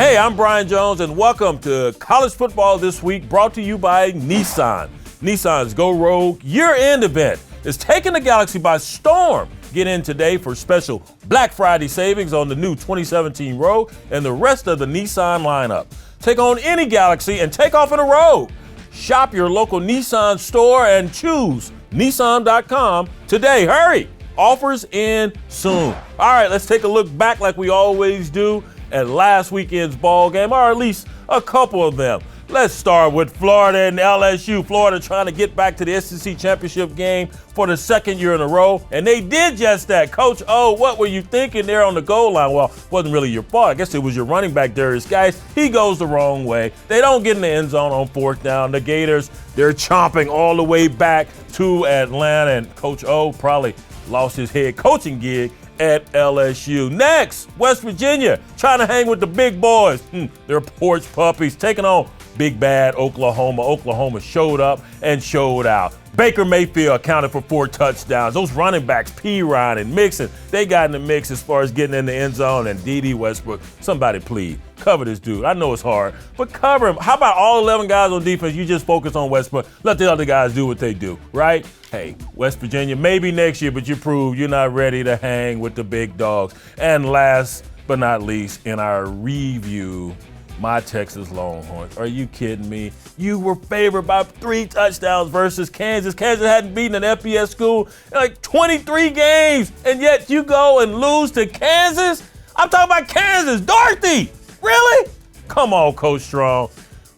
Hey, I'm Brian Jones, and welcome to College Football This Week, brought to you by Nissan. Nissan's Go Rogue year-end event is taking the Galaxy by storm. Get in today for special Black Friday savings on the new 2017 Rogue and the rest of the Nissan lineup. Take on any Galaxy and take off in a Rogue. Shop your local Nissan store and choose Nissan.com today. Hurry! Offers end soon. All right, let's take a look back like we always do at last weekend's ball game, or at least a couple of them. Let's start with Florida and LSU. Florida trying to get back to the SEC championship game for the second year in a row, and they did just that. Coach O, what were you thinking there on the goal line? Well, it wasn't really your fault. I guess it was your running back, Darius Guice. He goes the wrong way. They don't get in the end zone on fourth down. The Gators, they're chomping all the way back to Atlanta, and Coach O probably lost his head coaching gig at LSU. Next, West Virginia trying to hang with the big boys. They're porch puppies taking on big bad Oklahoma. Oklahoma showed up and showed out. Baker Mayfield accounted for 4 touchdowns. Those running backs, Perine and Mixon, they got in the mix as far as getting in the end zone. And D.D. Westbrook, somebody please cover this dude. I know it's hard, but cover him. How about all 11 guys on defense? You just focus on Westbrook. Let the other guys do what they do, right? Hey, West Virginia, maybe next year, but you prove you're not ready to hang with the big dogs. And last but not least, in our review, my Texas Longhorns. Are you kidding me? You were favored by 3 touchdowns versus Kansas. Kansas hadn't beaten an FBS school in like 23 games, and yet you go and lose to Kansas? I'm talking about Kansas. Dorothy, really? Come on, Coach Strong.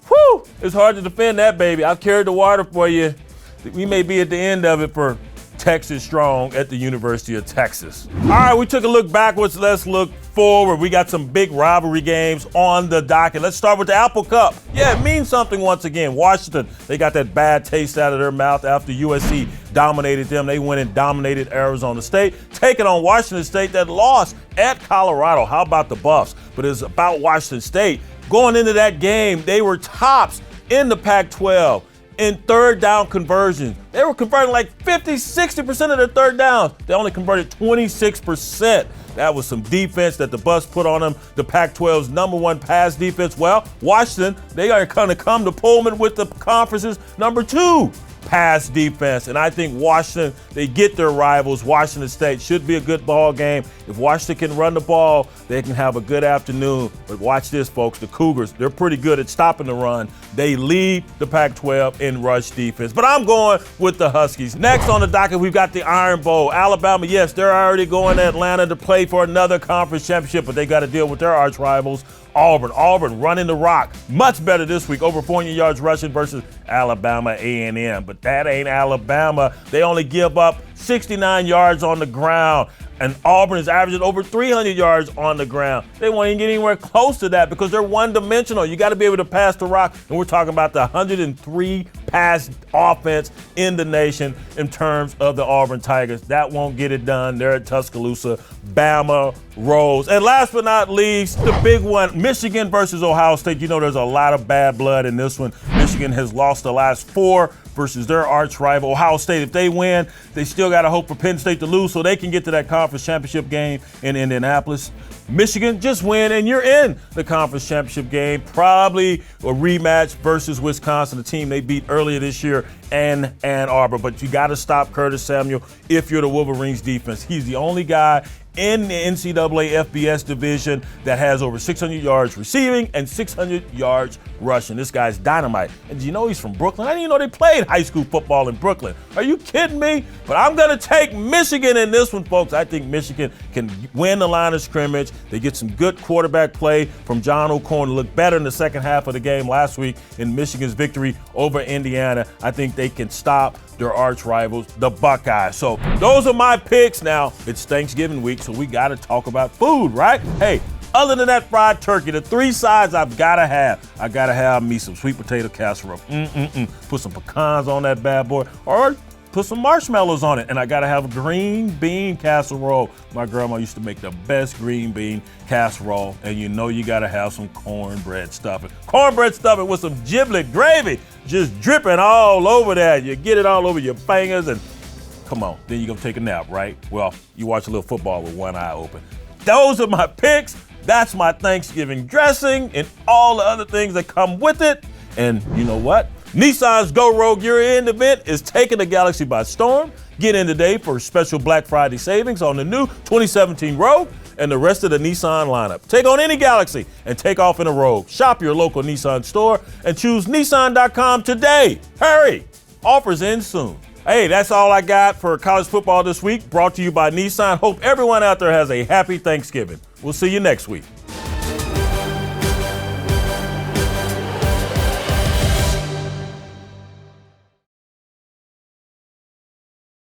Whew, it's hard to defend that, baby. I've carried the water for you. We may be at the end of it for Texas Strong at the University of Texas. All right, we took a look backwards. Let's look forward. We got some big rivalry games on the docket. Let's start with the Apple Cup. Yeah, it means something once again. Washington, they got that bad taste out of their mouth after USC dominated them. They went and dominated Arizona State, taking on Washington State that lost at Colorado. How about the Buffs? But it's about Washington State. Going into that game, they were tops in the Pac-12. In third down conversions. They were converting like 50-60% of their third downs. They only converted 26%. That was some defense that the Buffs put on them. The Pac-12's number 1 pass defense. Well, Washington, they are going to come to Pullman with the conference's number 2 pass defense. And I think Washington, they get their rivals. Washington State should be a good ball game. If Washington can run the ball, they can have a good afternoon. But watch this, folks. The Cougars, they're pretty good at stopping the run. They lead the Pac-12 in rush defense. But I'm going with the Huskies. Next on the docket, we've got the Iron Bowl. Alabama, yes, they're already going to Atlanta to play for another conference championship, but they got to deal with their arch rivals. Auburn running the rock. Much better this week, over 400 yards rushing versus Alabama A&M. But that ain't Alabama. They only give up 69 yards on the ground. And Auburn is averaging over 300 yards on the ground. They won't even get anywhere close to that because they're one-dimensional. You got to be able to pass the rock. And we're talking about the 103 pass offense in the nation in terms of the Auburn Tigers. That won't get it done. They're at Tuscaloosa. Bama rolls. And last but not least, the big one, Michigan versus Ohio State. You know there's a lot of bad blood in this one. Michigan has lost the last 4 versus their arch rival, Ohio State. If they win, they still got to hope for Penn State to lose so they can get to that conference championship game in Indianapolis. Michigan, just win and you're in the conference championship game. Probably a rematch versus Wisconsin, the team they beat earlier this year, and Ann Arbor. But you got to stop Curtis Samuel if you're the Wolverines defense. He's the only guy in the NCAA FBS division that has over 600 yards receiving and 600 yards rushing. This guy's dynamite. And do you know he's from Brooklyn? I didn't even know they played high school football in Brooklyn. Are you kidding me? But I'm going to take Michigan in this one, folks. I think Michigan can win the line of scrimmage. They get some good quarterback play from John O'Corn to look better in the second half of the game last week in Michigan's victory over Indiana. I think they can stop their arch rivals, the Buckeyes. So those are my picks. Now, it's Thanksgiving week, so we got to talk about food, right? Hey, other than that fried turkey, the 3 sides I've got to have. I got to have me some sweet potato casserole. Put some pecans on that bad boy, or put some marshmallows on it. And I got to have a green bean casserole. My grandma used to make the best green bean casserole. And you know you got to have some cornbread stuffing. Cornbread stuffing with some giblet gravy just dripping all over that. You get it all over your fingers and come on, then you're going to take a nap, right? Well, you watch a little football with one eye open. Those are my picks. That's my Thanksgiving dressing and all the other things that come with it. And you know what? Nissan's Go Rogue year-end event is taking the Galaxy by storm. Get in today for special Black Friday savings on the new 2017 Rogue and the rest of the Nissan lineup. Take on any Galaxy and take off in a Rogue. Shop your local Nissan store and choose Nissan.com today. Hurry! Offers end soon. Hey, that's all I got for college football this week, brought to you by Nissan. Hope everyone out there has a happy Thanksgiving. We'll see you next week.